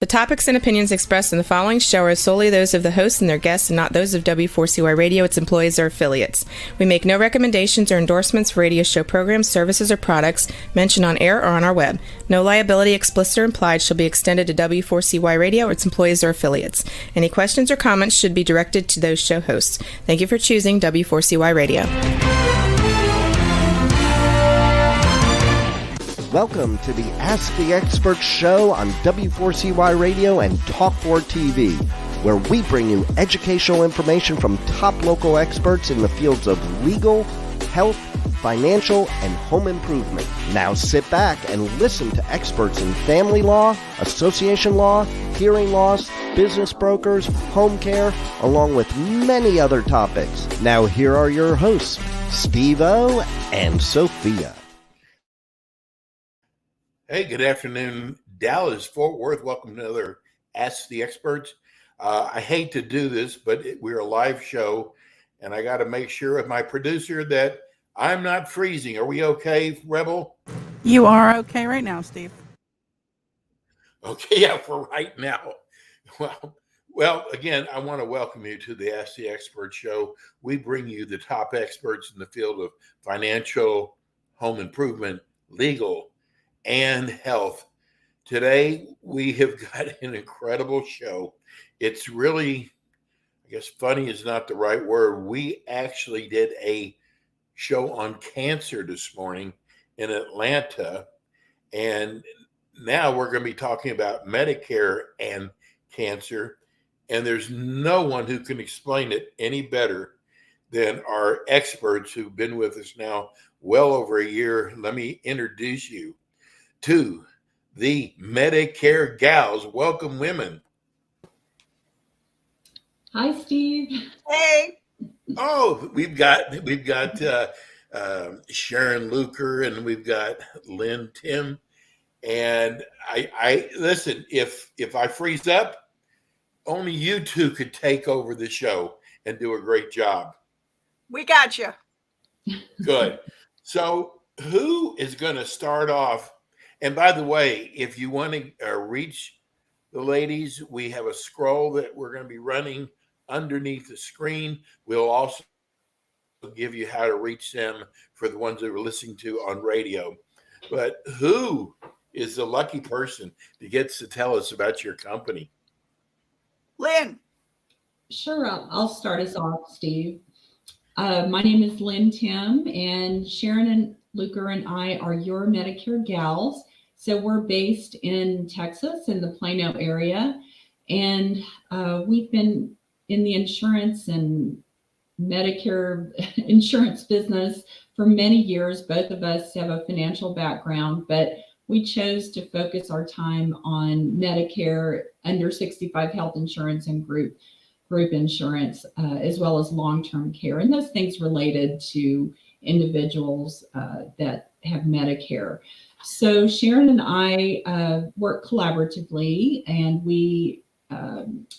The topics and opinions expressed in the following show are solely those of the hosts and their guests and not those of W4CY Radio, its employees, or affiliates. We make no recommendations or endorsements for radio show programs, services, or products mentioned on air or on our web. No liability, explicit or implied, shall be extended to W4CY Radio or its employees or affiliates. Any questions or comments should be directed to those show hosts. Thank you for choosing W4CY Radio. Welcome to the Ask the Expert show on W4CY Radio and Talk4 TV, where we bring you educational information from top local experts in the fields of legal, health, financial, and home improvement. Now sit back and listen to experts in family law, association law, hearing loss, business brokers, home care, along with many other topics. Now here are your hosts, Steve-O and Sophia. Hey, good afternoon, Dallas, Fort Worth. Welcome to another Ask the Experts. I hate to do this, but we're a live show, and I got to make sure with my producer that I'm not freezing. Are we okay, Rebel? You are okay right now, Steve. Okay, yeah, for right now. Well, again, I want to welcome you to the Ask the Expert show. We bring you the top experts in the field of financial, home improvement, legal, and health. Today, we have got an incredible show. It's really, I guess funny is not the right word. We actually did a show on cancer this morning in Atlanta, and now we're going to be talking about Medicare and cancer, and there's no one who can explain it any better than our experts who've been with us now well over a year. Let me introduce you to the Medicare gals. Welcome, women. Hi, Steve. Hey. Oh, we've got Sharon Luker and we've got Lynn Tim. And I listen. If I freeze up, only you two could take over the show and do a great job. We got you. Good. So, who is going to start off? And by the way, if you want to reach the ladies, we have a scroll that we're going to be running underneath the screen. We'll also give you how to reach them for the ones that are listening to on radio. But who is the lucky person that gets to tell us about your company? Lynn. Sure, I'll start us off, Steve. My name is Lynn Tim, and Sharon and Luker and I are your Medicare gals. So we're based in Texas in the Plano area, and we've been in the insurance and Medicare insurance business for many years. Both of us have a financial background, but we chose to focus our time on Medicare, under 65 health insurance, and group insurance, as well as long-term care, and those things related to individuals that have Medicare. So Sharon and I work collaboratively, and we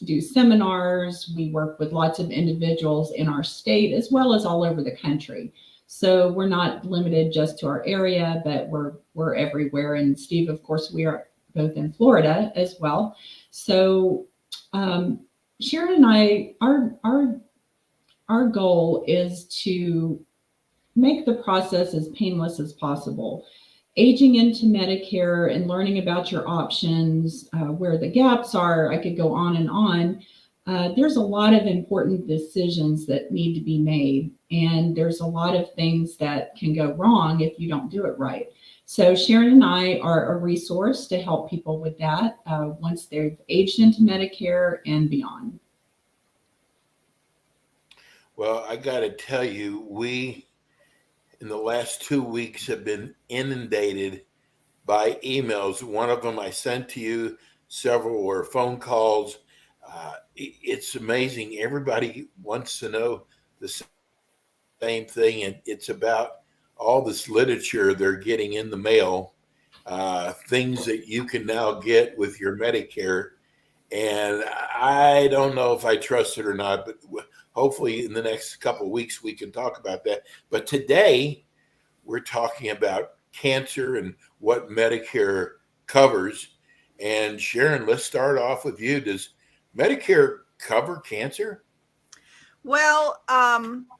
do seminars. We work with lots of individuals in our state as well as all over the country. So we're not limited just to our area, but we're everywhere. And Steve, of course, we are both in Florida as well. So Sharon and I, our goal is to make the process as painless as possible. Aging into Medicare and learning about your options, where the gaps are, I could go on and on. There's a lot of important decisions that need to be made, and there's a lot of things that can go wrong if you don't do it right. So Sharon and I are a resource to help people with that once they've aged into Medicare and beyond. Well, I got to tell you, we in the last 2 weeks have been inundated by emails. One of them I sent to you, several were phone calls. It's amazing. Everybody wants to know the same thing, and it's about all this literature they're getting in the mail, things that you can now get with your Medicare. And I don't know if I trust it or not, but hopefully in the next couple of weeks we can talk about that. But today we're talking about cancer and what Medicare covers. And Sharon, let's start off with you. Does Medicare cover cancer? Well,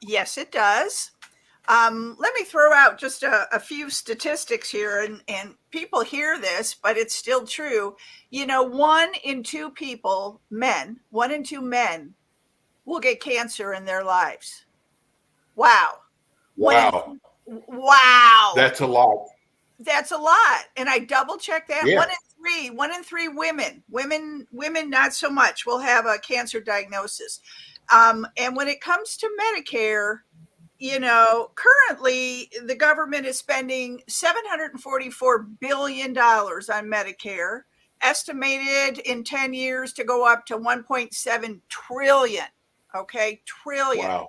yes, it does. Let me throw out just a few statistics here, and people hear this, but it's still true. 1 in 2 people, men, 1 in 2 men will get cancer in their lives. Wow. Wow. Wow. That's a lot. That's a lot. And I double checked that. Yeah. 1 in 3 women, not so much, will have a cancer diagnosis. And when it comes to Medicare, currently the government is spending $744 billion on Medicare, estimated in 10 years to go up to 1.7 trillion. Okay, trillion. Wow.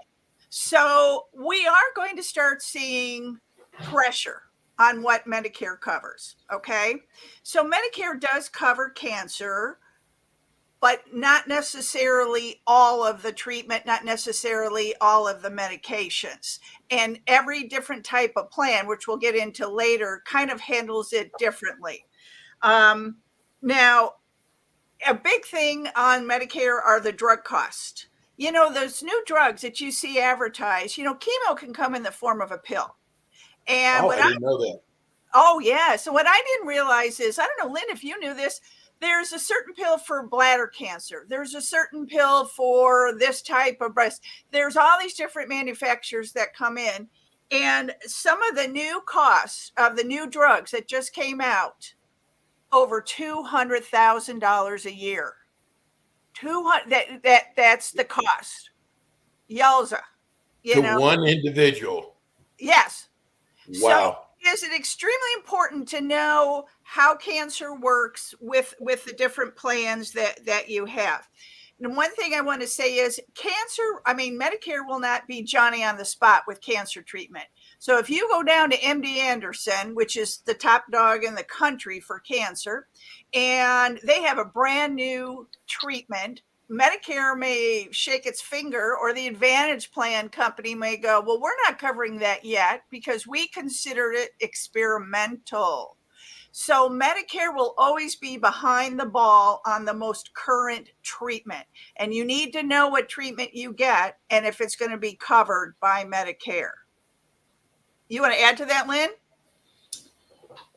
So we are going to start seeing pressure on what Medicare covers. Okay, so Medicare does cover cancer, but not necessarily all of the treatment, not necessarily all of the medications. And every different type of plan, which we'll get into later, kind of handles it differently. Now, a big thing on Medicare are the drug costs. Those new drugs that you see advertised, chemo can come in the form of a pill. And I didn't know that. Oh, yeah. So what I didn't realize is, I don't know, Lynn, if you knew this, there's a certain pill for bladder cancer. There's a certain pill for this type of breast. There's all these different manufacturers that come in. And some of the new costs of the new drugs that just came out, over $200,000 a year. That's the cost. Yowza. To one individual. Yes. Wow. So is it extremely important to know how cancer works with the different plans that you have? And one thing I want to say is Medicare will not be Johnny on the spot with cancer treatment. So if you go down to MD Anderson, which is the top dog in the country for cancer, and they have a brand new treatment, Medicare may shake its finger, or the Advantage Plan company may go, well, we're not covering that yet because we consider it experimental. So Medicare will always be behind the ball on the most current treatment. And you need to know what treatment you get and if it's going to be covered by Medicare. You want to add to that, Lynn?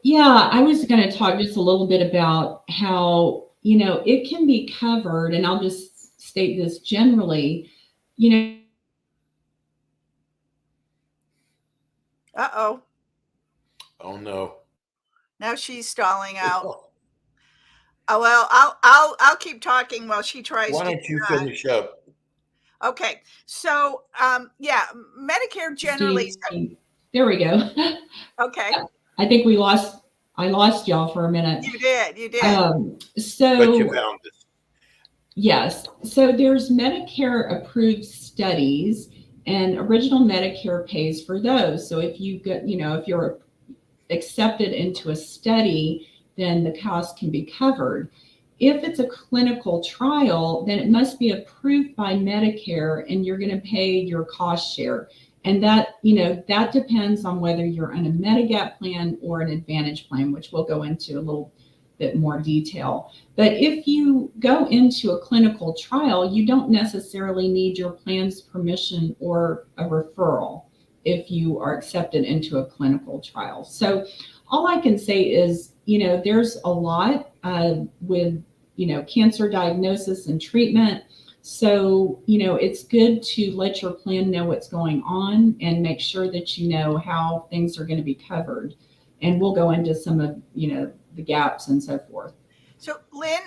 Yeah, I was going to talk just a little bit about how, it can be covered, and I'll just state this generally, Uh-oh. Oh, no. Now she's stalling out. Oh, well, I'll keep talking while she tries. Why don't you finish up? Okay. So, Medicare generally. Steve, there we go. Okay. I think I lost y'all for a minute. You did. But you found this. Yes. So there's Medicare approved studies, and Original Medicare pays for those. So if you get, if you're accepted into a study, then the cost can be covered. If it's a clinical trial, then it must be approved by Medicare, and you're going to pay your cost share. And that, that depends on whether you're on a Medigap plan or an Advantage plan, which we'll go into a little bit more detail. But if you go into a clinical trial, you don't necessarily need your plan's permission or a referral if you are accepted into a clinical trial. So all I can say is, there's a lot with, cancer diagnosis and treatment. So, it's good to let your plan know what's going on and make sure that you know how things are going to be covered. And we'll go into some of, the gaps and so forth. So, Lynn,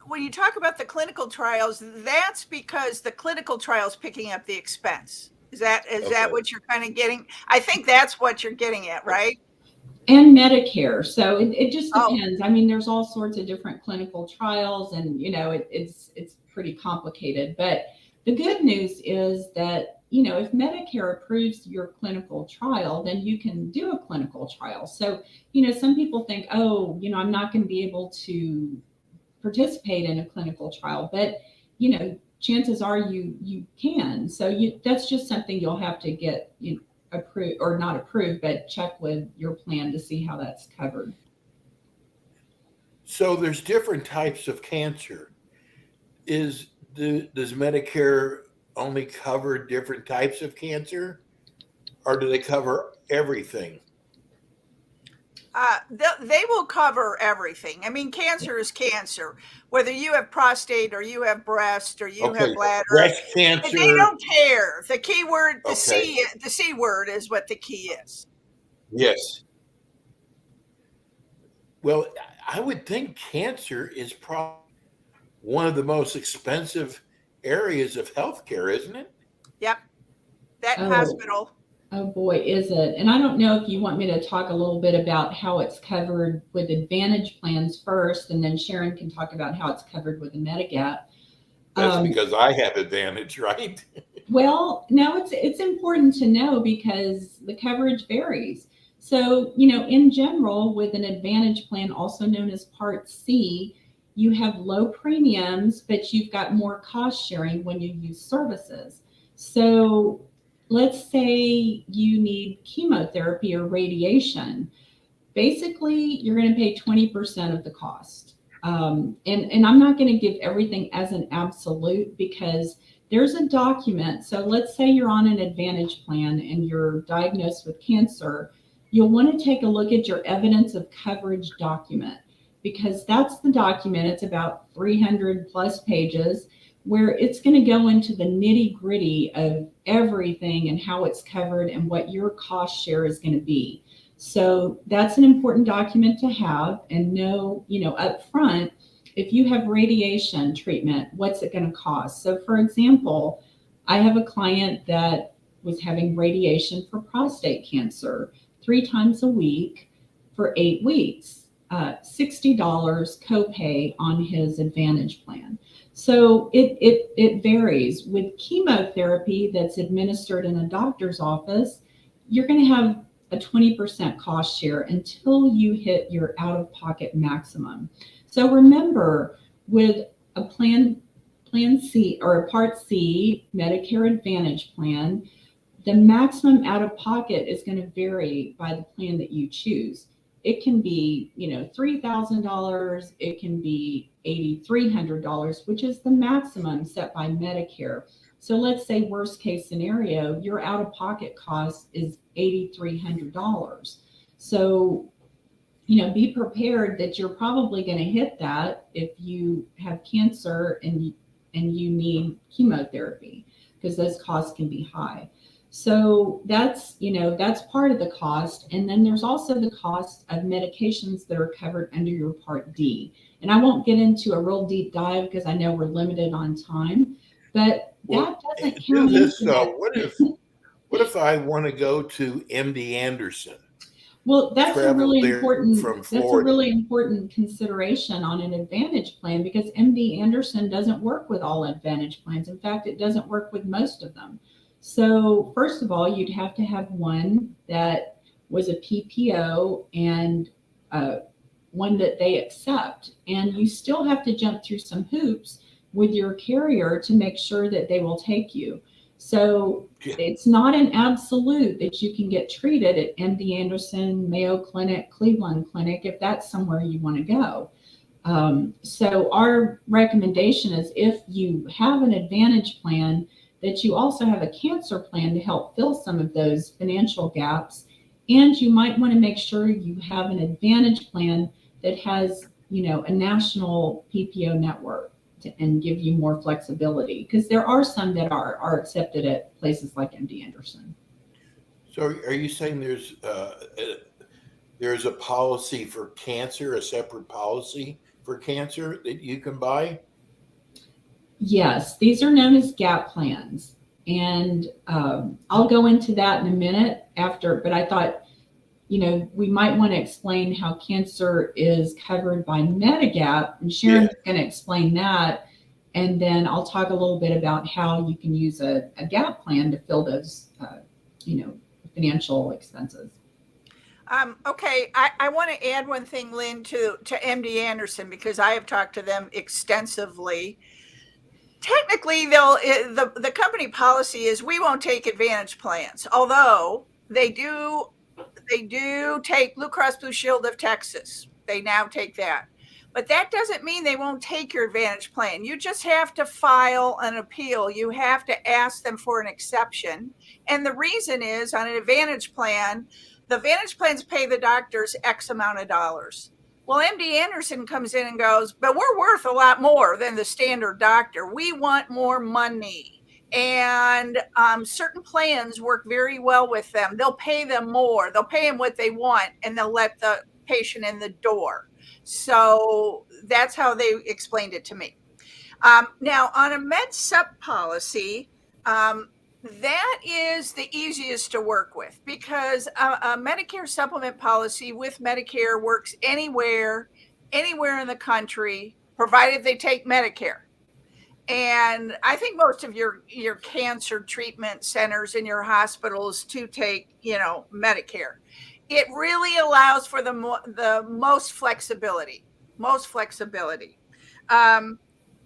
when you talk about the clinical trials, that's because the clinical trial is picking up the expense. Is that what you're kind of getting? I think that's what you're getting at, right? And Medicare. So it just depends. There's all sorts of different clinical trials, and it's pretty complicated. But the good news is that if Medicare approves your clinical trial, then you can do a clinical trial. So some people think, I'm not going to be able to participate in a clinical trial, but chances are you can. So that's just something you'll have to get approved, or not approved, but check with your plan to see how that's covered. So there's different types of cancer. Does Medicare only cover different types of cancer, or do they cover everything? They will cover everything. I mean, cancer is cancer, whether you have prostate or you have breast or you have Okay, bladder. breast They cancer. don't care. The key word, Okay, the C word is what the key is. yes. Well, I would think cancer is probably one of the most expensive areas of healthcare, isn't it? Yep. That and Oh, hospital. oh boy, is it? And I don't know if you want me to talk a little bit about how it's covered with Advantage plans first, and then Sharon can talk about how it's covered with the Medigap. That's because I have Advantage, right? Well, no, it's important to know because the coverage varies. So, in general, with an Advantage plan, also known as Part C, you have low premiums, but you've got more cost sharing when you use services. So, let's say you need chemotherapy or radiation. Basically, you're going to pay 20% of the cost. And I'm not going to give everything as an absolute because there's a document. So let's say you're on an Advantage plan and you're diagnosed with cancer. You'll want to take a look at your evidence of coverage document because that's the document. It's about 300 plus pages where it's going to go into the nitty gritty of everything and how it's covered and what your cost share is going to be. So that's an important document to have and know, up front, if you have radiation treatment, what's it going to cost? So for example, I have a client that was having radiation for prostate cancer 3 times a week for 8 weeks, $60 copay on his Advantage plan. So it varies. With chemotherapy that's administered in a doctor's office, you're going to have a 20% cost share until you hit your out-of-pocket maximum. So remember, with a plan C or a Part C Medicare Advantage plan, the maximum out-of-pocket is going to vary by the plan that you choose. It can be, $3,000. It can be $8,300, which is the maximum set by Medicare. So let's say worst case scenario, your out-of-pocket cost is $8,300. So, be prepared that you're probably going to hit that if you have cancer and you need chemotherapy because those costs can be high. So that's part of the cost. And then there's also the cost of medications that are covered under your Part D. And I won't get into a real deep dive because I know we're limited on time, but that doesn't count into that. What if I want to go to MD Anderson? Well, that's a Travel really there from Florida. important consideration on an Advantage plan because MD Anderson doesn't work with all Advantage plans. In fact, it doesn't work with most of them. So first of all, you'd have to have one that was a PPO and one that they accept. And you still have to jump through some hoops with your carrier to make sure that they will take you. So it's not an absolute that you can get treated at MD Anderson, Mayo Clinic, Cleveland Clinic, if that's somewhere you want to go. So our recommendation is if you have an Advantage plan, that you also have a cancer plan to help fill some of those financial gaps. And you might want to make sure you have an Advantage plan that has, a national PPO network and give you more flexibility because there are some that are accepted at places like MD Anderson. So are you saying there's a policy for cancer, a separate policy for cancer that you can buy? Yes, these are known as gap plans. And I'll go into that in a minute after, but I thought, we might want to explain how cancer is covered by Medigap, and Sharon's going to explain that. And then I'll talk a little bit about how you can use a gap plan to fill those, financial expenses. Okay, I want to add one thing, Lynn, to MD Anderson, because I have talked to them extensively. Technically, the company policy is we won't take Advantage plans, although they do take Blue Cross Blue Shield of Texas. They now take that. But that doesn't mean they won't take your Advantage plan. You just have to file an appeal. You have to ask them for an exception. And the reason is on an Advantage plan, the Advantage plans pay the doctors X amount of dollars. Well, MD Anderson comes in and goes, but we're worth a lot more than the standard doctor. We want more money. And certain plans work very well with them. They'll pay them more. They'll pay them what they want, and they'll let the patient in the door. So that's how they explained it to me. Now, on a Med Sup policy, that is the easiest to work with, because a Medicare supplement policy with Medicare works anywhere in the country, provided they take Medicare. And I think most of your cancer treatment centers in your hospitals to take, Medicare. It really allows for the most flexibility.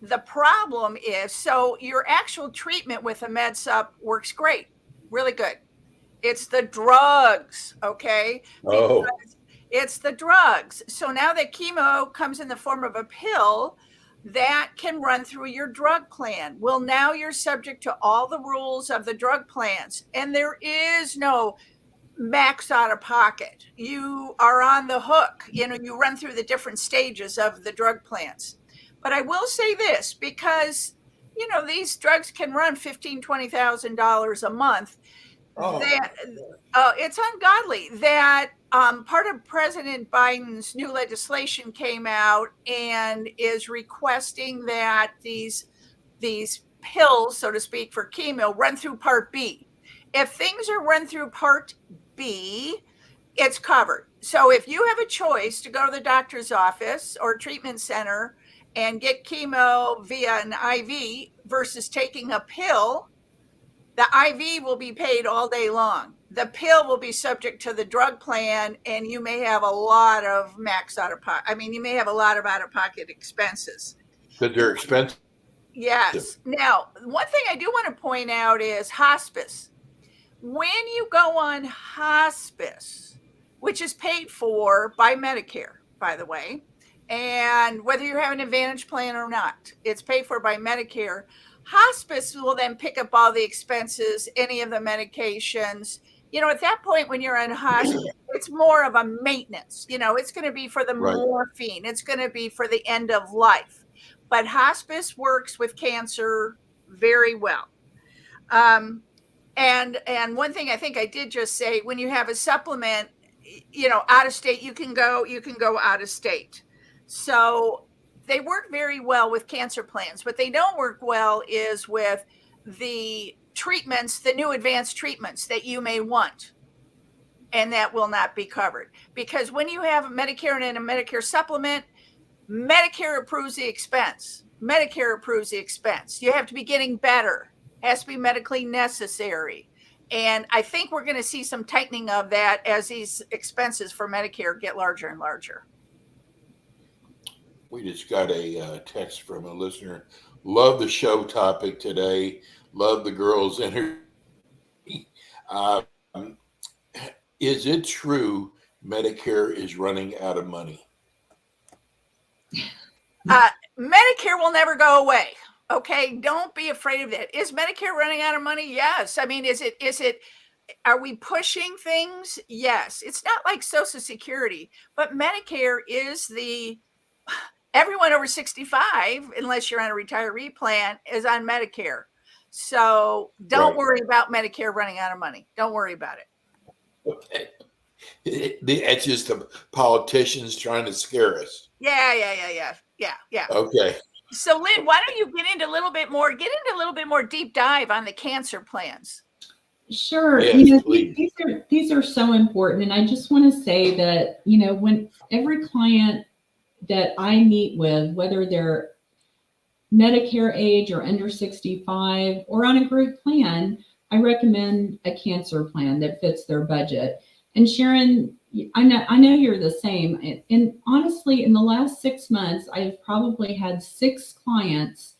The problem is, so your actual treatment with a Med Sup works great, really good. It's the drugs, okay? Oh. Because it's the drugs. So now that chemo comes in the form of a pill, that can run through your drug plan. Well, now you're subject to all the rules of the drug plans, and there is no max out of pocket. You are on the hook. You run through the different stages of the drug plans. But I will say this, because these drugs can run $15,000, $20,000 a month. It's ungodly that part of President Biden's new legislation came out and is requesting that these pills, so to speak, for chemo run through Part B. If things are run through Part B, it's covered. So if you have a choice to go to the doctor's office or treatment center and get chemo via an IV versus taking a pill, the IV will be paid all day long. The pill will be subject to the drug plan, and you may have a lot of you may have a lot of out-of-pocket expenses. But they're expensive. Yes. Now, one thing I do want to point out is hospice. When you go on hospice, which is paid for by Medicare, by the way, and whether you have an Advantage plan or not, it's paid for by Medicare. Hospice will then pick up all the expenses, any of the medications. At that point, when you're in hospice, it's more of a maintenance. It's going to be for the morphine. It's going to be for the end of life. But hospice works with cancer very well. And one thing I think I did just say, when you have a supplement, out of state, you can go out of state. So they work very well with cancer plans. What they don't work well is with the treatments, the new advanced treatments that you may want, and that will not be covered. Because when you have a Medicare and a Medicare supplement, Medicare approves the expense. You have to be getting better. It has to be medically necessary. And I think we're going to see some tightening of that as these expenses for Medicare get larger and larger. We just got a text from a listener. Love the show topic today. Love the girls' energy. Is it true Medicare is running out of money? Medicare will never go away. Okay, don't be afraid of that. Is Medicare running out of money? Yes. I mean, are we pushing things? Yes. It's not like Social Security, but Medicare is everyone over 65, unless you're on a retiree plan, is on Medicare. So don't worry about Medicare running out of money. Don't worry about it. Okay. It's just the politicians trying to scare us. Yeah. Okay. So Lynn, why don't you get into a little bit more deep dive on the cancer plans? Sure. Yes, these are so important. And I just want to say that, when every client that I meet with, whether they're Medicare age or under 65 or on a group plan, I recommend a cancer plan that fits their budget. And Sharon, I know you're the same. And honestly, in the last 6 months, I've probably had 6 clients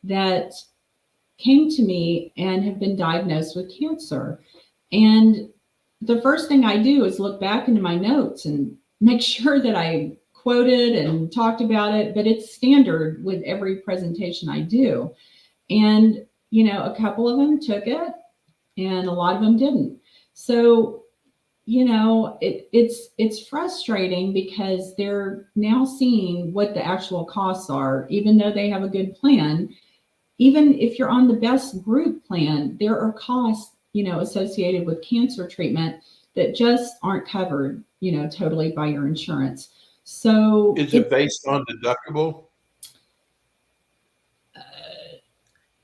that came to me and have been diagnosed with cancer. And the first thing I do is look back into my notes and make sure that I quoted and talked about it, but it's standard with every presentation I do. And, a couple of them took it and a lot of them didn't. So, it's frustrating because they're now seeing what the actual costs are, even though they have a good plan. Even if you're on the best group plan, there are costs, associated with cancer treatment that just aren't covered, totally by your insurance. So is it based on deductible?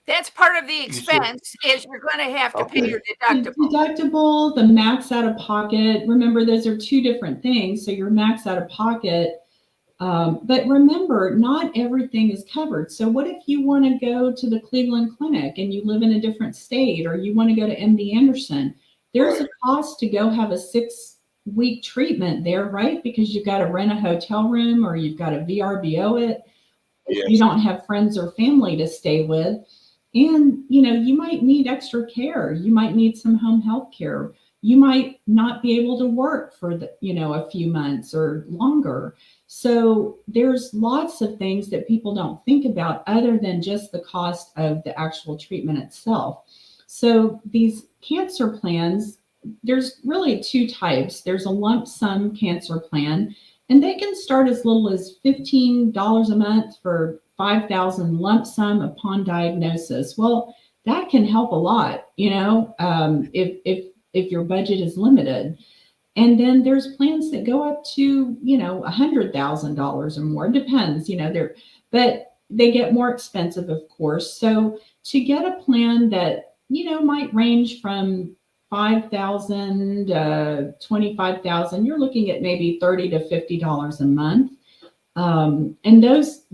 That's part of the expense, is you're going to have to pay your deductible. The deductible, the max out of pocket. Remember, those are two different things. So your max out of pocket. But remember, not everything is covered. So what if you want to go to the Cleveland Clinic and you live in a different state, or you want to go to MD Anderson? There's a cost to go have a 6-week treatment there, right? Because you've got to rent a hotel room, or you've got to VRBO it. Yes. You don't have friends or family to stay with. And, you might need extra care. You might need some home health care. You might not be able to work for a few months or longer. So there's lots of things that people don't think about other than just the cost of the actual treatment itself. So these cancer plans, there's really two types. There's a lump sum cancer plan, and they can start as little as $15 a month for $5,000 lump sum upon diagnosis. Well, that can help a lot, if your budget is limited. And then there's plans that go up to, $100,000 or more. It depends, but they get more expensive, of course. So to get a plan that, might range from $5,000 to $25,000, you're looking at maybe $30 to $50 a month. And those,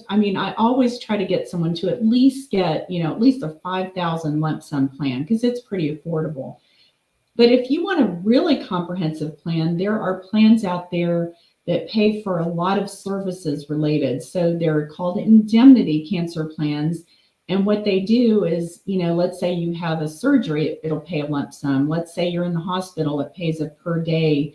I always try to get someone to at least get, at least a $5,000 lump sum plan, because it's pretty affordable. But if you want a really comprehensive plan, there are plans out there that pay for a lot of services related. So they're called indemnity cancer plans. And what they do is, let's say you have a surgery, it'll pay a lump sum. Let's say you're in the hospital, it pays a per day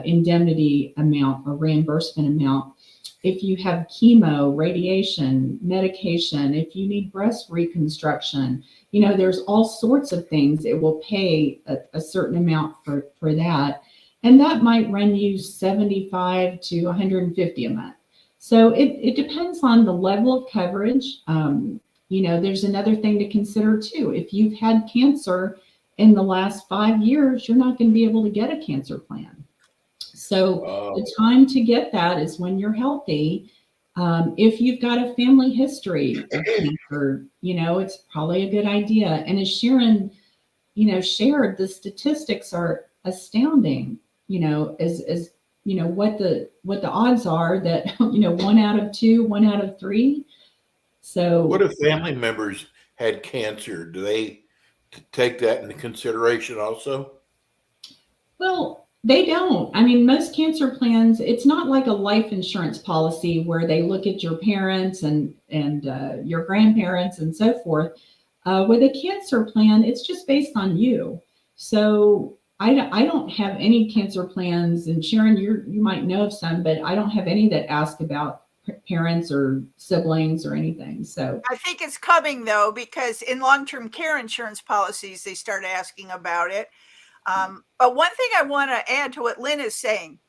indemnity amount or reimbursement amount. If you have chemo, radiation, medication, if you need breast reconstruction, there's all sorts of things. It will pay a certain amount for that. And that might run you $75 to $150 a month. So it depends on the level of coverage. There's another thing to consider too. If you've had cancer in the last 5 years, you're not going to be able to get a cancer plan. So the time to get that is when you're healthy. If you've got a family history of cancer, it's probably a good idea. And as Sharon, shared, the statistics are astounding, as what the odds are that, 1 out of 2, 1 out of 3. So what if family members had cancer? Do they take that into consideration also? Well, they don't. Most cancer plans, it's not like a life insurance policy where they look at your parents and your grandparents and so forth. With a cancer plan, it's just based on you. So I don't have any cancer plans, and Sharon, you might know of some, but I don't have any that ask about parents or siblings or anything. So I think it's coming though, because in long-term care insurance policies, they start asking about it. But one thing I want to add to what Lynn is saying,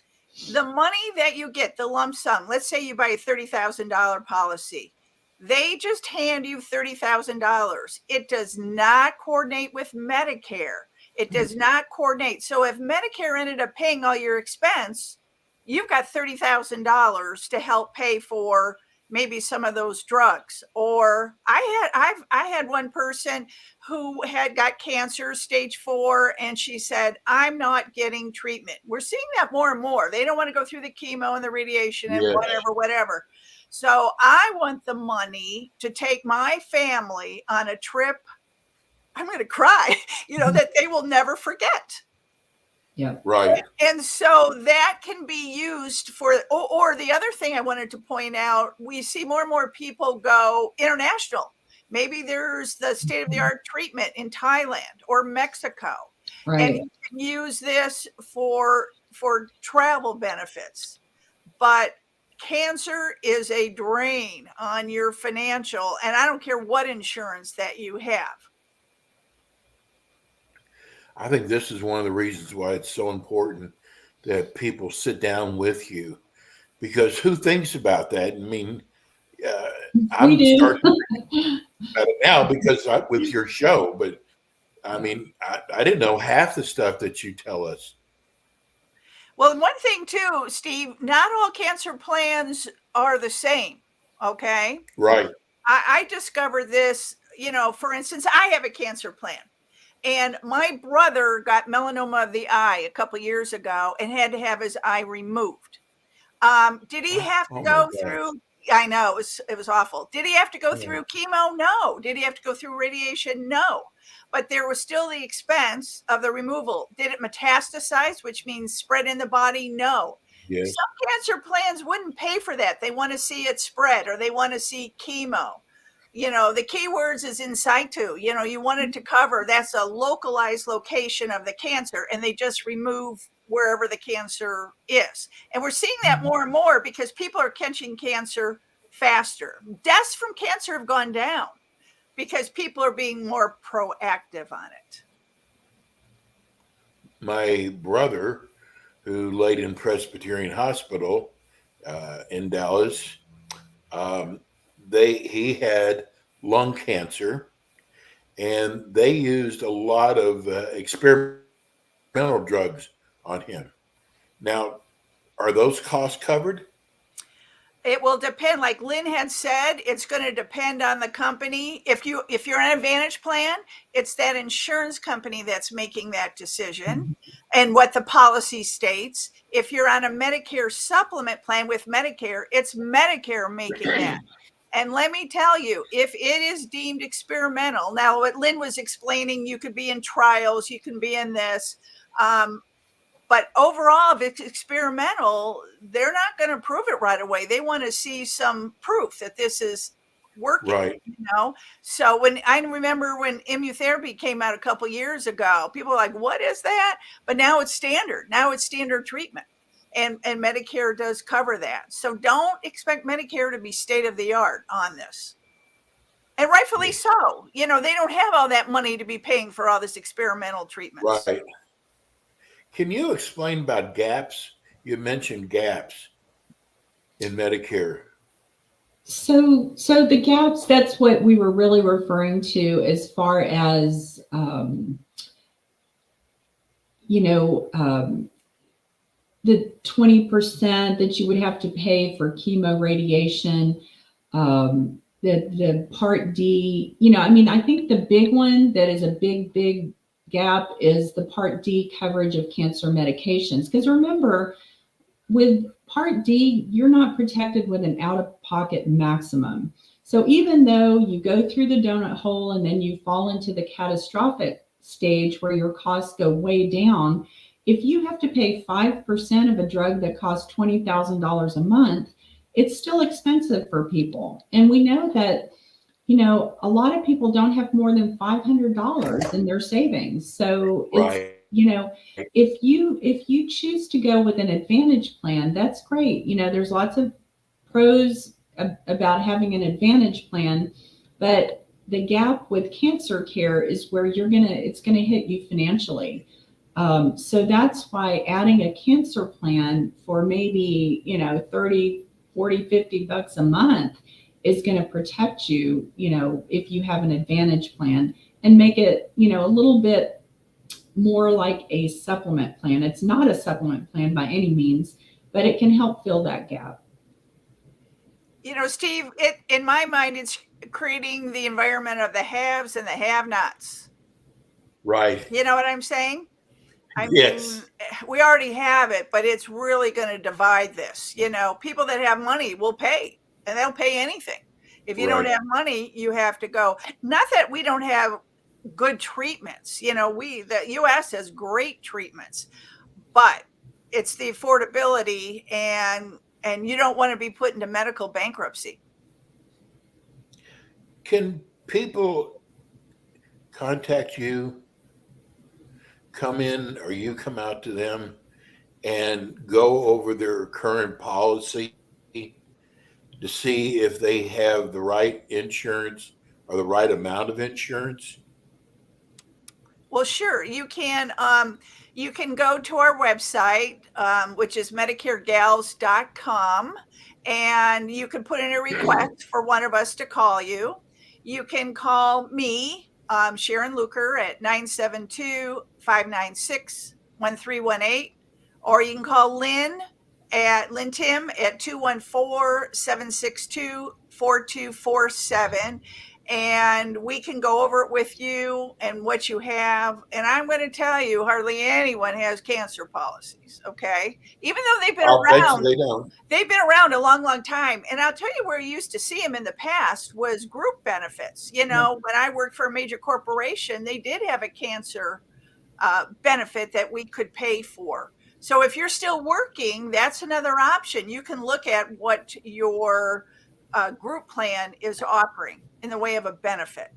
the money that you get, the lump sum, let's say you buy a $30,000 policy, they just hand you $30,000. It does not coordinate with Medicare. It does not coordinate. So if Medicare ended up paying all your expense, you've got $30,000 to help pay for maybe some of those drugs. Or I had one person who had got cancer, stage 4, and she said, I'm not getting treatment. We're seeing that more and more. They don't want to go through the chemo and the radiation and whatever. So I want the money to take my family on a trip. I'm going to cry, that they will never forget. Yeah. Right. And so that can be used for, or the other thing I wanted to point out, we see more and more people go international. Maybe there's the state-of-the-art treatment in Thailand or Mexico. Right. And you can use this for travel benefits. But cancer is a drain on your financial, and I don't care what insurance that you have. I think this is one of the reasons why it's so important that people sit down with you, because who thinks about that? I mean, We I'm do. starting about it now because with your show, but I mean, I didn't know half the stuff that you tell us. Well, one thing too, Steve, not all cancer plans are the same. Okay. Right. I discovered this, for instance, I have a cancer plan. And my brother got melanoma of the eye a couple years ago and had to have his eye removed. Did he have to Oh my go God. through? I know it was awful. Did he have to go Yeah. through chemo? No. Did he have to go through radiation? No. But there was still the expense of the removal. Did it metastasize, which means spread in the body? No. Yes. Some cancer plans wouldn't pay for that. They want to see it spread, or they want to see chemo. The key words is in situ. You want it to cover, that's a localized location of the cancer, and they just remove wherever the cancer is. And we're seeing that more and more because people are catching cancer faster. Deaths from cancer have gone down because people are being more proactive on it. My brother, who laid in Presbyterian Hospital in Dallas, um, he had lung cancer, and they used a lot of experimental drugs on him. Now, are those costs covered? It will depend. Like Lynn had said, it's going to depend on the company. If you're an Advantage plan, it's that insurance company that's making that decision and what the policy states. If you're on a Medicare supplement plan with Medicare, it's Medicare making that. And let me tell you, if it is deemed experimental, now what Lynn was explaining, you could be in trials, you can be in this. But overall, if it's experimental, they're not going to prove it right away. They want to see some proof that this is working. Right. So when I remember when immunotherapy came out a couple years ago, people were like, "What is that?" But now it's standard. Now it's standard treatment, and Medicare does cover that. So don't expect Medicare to be state of the art on this. And rightfully so. They don't have all that money to be paying for all this experimental treatments. Right. Can you explain about gaps? You mentioned gaps in Medicare. So the gaps, that's what we were really referring to as far as, the 20% that you would have to pay for chemo radiation, the Part D, I think the big one that is a big gap is the Part D coverage of cancer medications. Because remember, with Part D, you're not protected with an out-of-pocket maximum. So even though you go through the donut hole and then you fall into the catastrophic stage where your costs go way down, if you have to pay 5% of a drug that costs $20,000 a month, it's still expensive for people. And we know that, a lot of people don't have more than $500 in their savings. So Right. if you choose to go with an Advantage plan, that's great. There's lots of pros about having an Advantage plan, but the gap with cancer care is where it's going to hit you financially. So that's why adding a cancer plan for maybe, 30, 40, $50 a month is going to protect you, if you have an Advantage plan, and make it, a little bit more like a supplement plan. It's not a supplement plan by any means, but it can help fill that gap. Steve, in my mind, it's creating the environment of the haves and the have-nots. Right. You know what I'm saying? I Yes. mean, we already have it, but it's really going to divide this. People that have money will pay, and they'll pay anything. If you don't Right. have money, you have to go. Not that we don't have good treatments. The U.S. has great treatments, but it's the affordability, and you don't want to be put into medical bankruptcy. Can people contact you, come in, or you come out to them and go over their current policy to see if they have the right insurance or the right amount of insurance? Well, sure. You can go to our website, which is MedicareGals.com, and you can put in a request for one of us to call you. You can call me, Sharon Luker, at 972-596-1318, or you can call Lynn Tim at 214-762-4247, and we can go over it with you and what you have. And I'm going to tell you, hardly anyone has cancer policies. Okay. Even though I'll bet you they don't. they've been around a long, long time. And I'll tell you where you used to see them in the past was group benefits. You know, when I worked for a major corporation, they did have a cancer benefit that we could pay for. So if you're still working, that's another option. You can look at what your group plan is offering in the way of a benefit.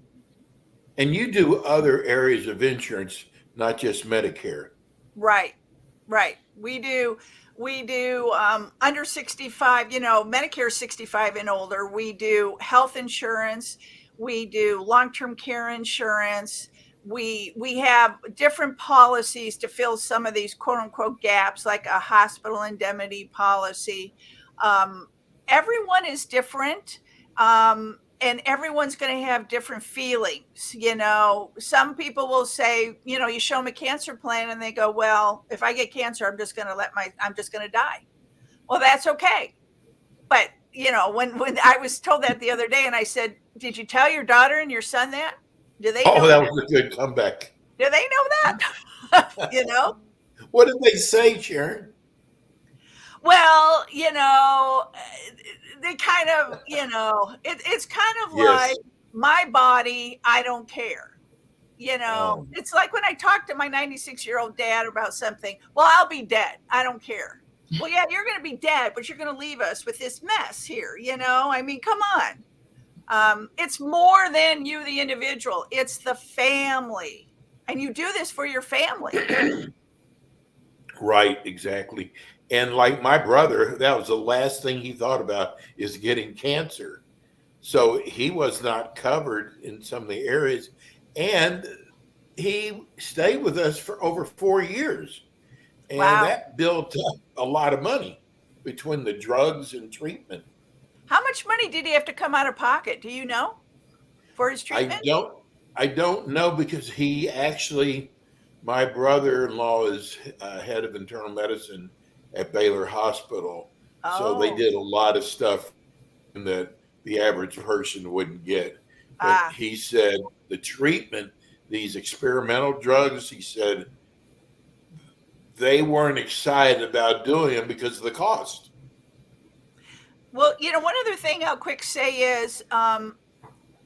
And you do other areas of insurance, not just Medicare. Right. We do under 65, Medicare 65 and older. We do health insurance. We do long-term care insurance. We have different policies to fill some of these quote unquote gaps, like a hospital indemnity policy. Everyone is different. And everyone's going to have different feelings. Some people will say, you show them a cancer plan and they go, well, if I get cancer, I'm just going to die. Well, that's okay. But, when I was told that the other day and I said, did you tell your daughter and your son that? Do they know that was a good comeback. Do they know that? What did they say, Sharon? Well, they kind of, it's kind of like my body, I don't care. It's like when I talk to my 96-year-old dad about something, well, I'll be dead. I don't care. Well, yeah, you're going to be dead, but you're going to leave us with this mess here. I mean, come on. It's more than you, the individual. It's the family. And you do this for your family. Right, exactly. And like my brother, that was the last thing he thought about is getting cancer. So he was not covered in some of the areas. And he stayed with us for over 4 years. And that built up a lot of money between the drugs and treatment. How much money did he have to come out of pocket? Do you know, for his treatment? I don't know, because he actually, my brother-in-law is head of internal medicine at Baylor Hospital. Oh. So they did a lot of stuff that the average person wouldn't get. But he said the treatment, these experimental drugs, he said they weren't excited about doing them because of the cost. Well, one other thing I'll quick say is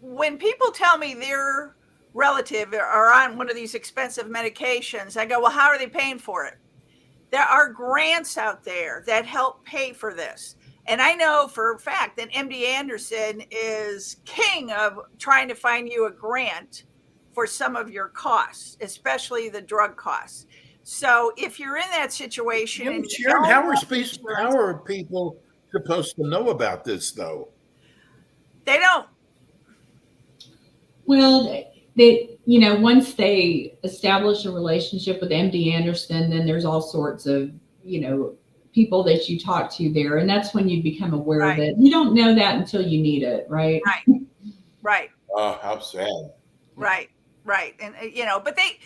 when people tell me their relative are on one of these expensive medications, I go, well, how are they paying for it? There are grants out there that help pay for this. And I know for a fact that MD Anderson is king of trying to find you a grant for some of your costs, especially the drug costs. So if you're in that situation, and Sharon, how are people supposed to know about this, though? They don't. Well, once they establish a relationship with MD Anderson, then there's all sorts of, people that you talk to there. And that's when you become aware of it. You don't know that until you need it, right? Right. Oh, how sad. Right. And, but they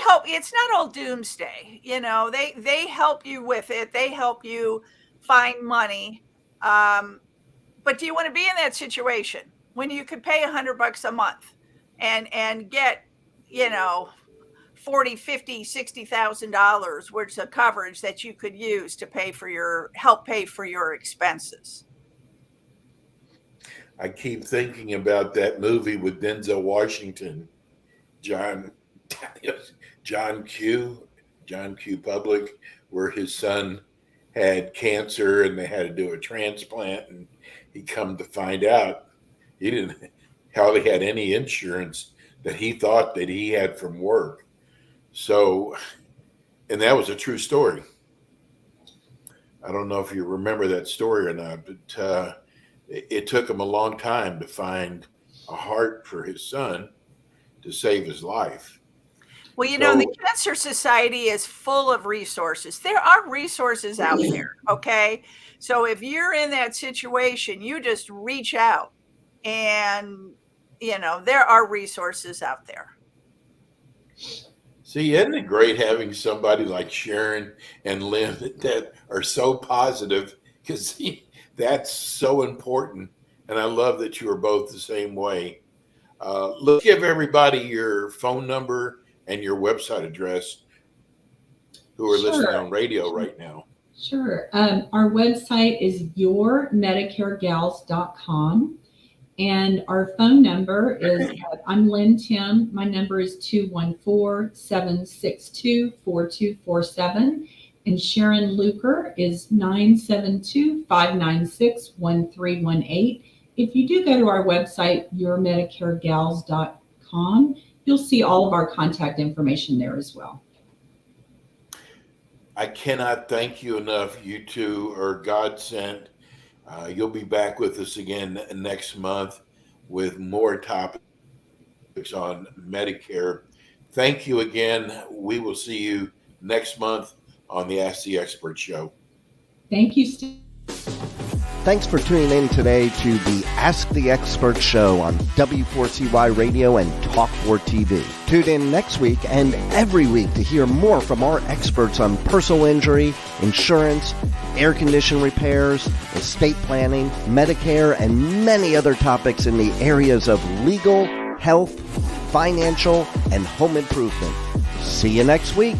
help. It's not all doomsday. They help you with it. They help you find money. But do you want to be in that situation when you could pay $100 a month and get, $40,000, $50,000, $60,000 worth of coverage that you could use to help pay for your expenses? I keep thinking about that movie with Denzel Washington, John Q. Public, where his son had cancer and they had to do a transplant, and he come to find out he didn't hardly had any insurance that he thought that he had from work. So, and that was a true story. I don't know if you remember that story or not, but it took him a long time to find a heart for his son to save his life. Well, the Cancer Society is full of resources. There are resources out there, okay? So if you're in that situation, you just reach out and, there are resources out there. See, isn't it great having somebody like Sharon and Lynn that are so positive? Because that's so important. And I love that you are both the same way. Let's give everybody your phone number and your website address who are listening on radio right now. Sure. Our website is yourmedicaregals.com. And our phone number is, I'm Lynn Tim. My number is 214-762-4247. And Sharon Luker is 972-596-1318. If you do go to our website, yourmedicaregals.com, you'll see all of our contact information there as well. I cannot thank you enough. You two are God sent. You'll be back with us again next month with more topics on Medicare. Thank you again. We will see you next month on the Ask the Expert show. Thank you, Steve. Thanks for tuning in today to the Ask the Expert show on W4CY Radio and Talk4 TV. Tune in next week and every week to hear more from our experts on personal injury, insurance, air condition repairs, estate planning, Medicare, and many other topics in the areas of legal, health, financial, and home improvement. See you next week.